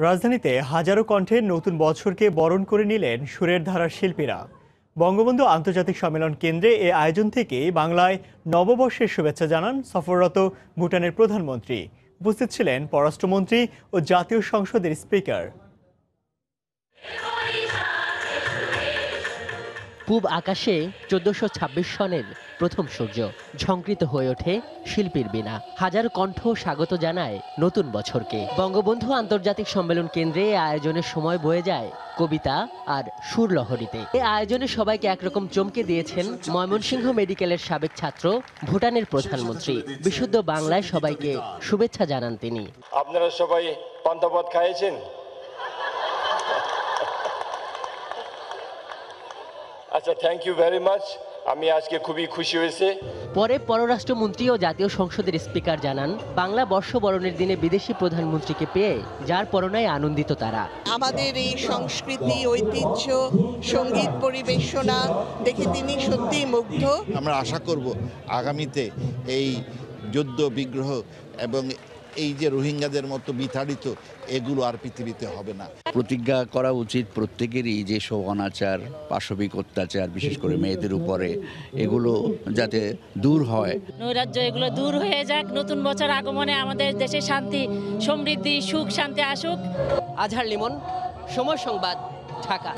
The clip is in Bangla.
রাজধানীতে হাজারো কণ্ঠে নতুন বছরকে বরণ করে নিলেন সুরের ধারার শিল্পীরা। বঙ্গবন্ধু আন্তর্জাতিক সম্মেলন কেন্দ্রে এ আয়োজন থেকে বাংলায় নববর্ষের শুভেচ্ছা জানান সফররত ভুটানের প্রধানমন্ত্রী। উপস্থিত ছিলেন পররাষ্ট্রমন্ত্রী ও জাতীয় সংসদের স্পিকার। পূব আকাশে 1426 সনের প্রথম সূর্য ঝংকৃত হয়ে ওঠে শিল্পীর বীণা। হাজার কণ্ঠ স্বাগত জানায় নতুন বছরকে। বঙ্গবন্ধু আন্তর্জাতিক সম্মেলন কেন্দ্রে আয়োজনের সময় বয়ে যায় কবিতা আর সুরলহরীতে। এই আয়োজনে সবাইকে একরকম চমকে দিয়েছেন ময়মনসিংহ মেডিকেলের সাবেক ছাত্র, ভুটানের প্রধানমন্ত্রী। বিশুদ্ধ বাংলায় সবাইকে শুভেচ্ছা জানান তিনি। আপনারা সবাই পান্তা ভাত খাইয়েছেন? আচ্ছা, থ্যাংক ইউ ভেরি মাচ। আমি আজকে খুবই খুশি হয়েছে। পরে পররাষ্ট্রমন্ত্রী ও জাতীয় সংসদের স্পিকার জানান, বাংলা বর্ষবরণের দিনে বিদেশি প্রধানমন্ত্রীকে পেয়ে যার পরনায় আনন্দিত তারা। আমাদের এই সংস্কৃতি, ঐতিহ্য, সঙ্গীত পরিবেশনা দেখে তিনি সত্যি মুগ্ধ। আমরা আশা করব আগামীতে এই যুদ্ধ বিগ্রহ এবং এই যে রোহিঙ্গাদের মতো বিতাড়িত, এগুলো আর পৃথিবীতে হবে না। প্রতিজ্ঞা করা উচিত প্রত্যেকেরই যে সব অনাচার, পাশবিক অত্যাচার, বিশেষ করে মেয়েদের উপরে, এগুলো যাতে দূর হয়। নৈরাজ্য এগুলো দূর হয়ে যাক। নতুন বছর আগমনে আমাদের দেশে শান্তি, সমৃদ্ধি, সুখ শান্তি আসুক। আজহার লিমন, সময় সংবাদ, ঢাকা।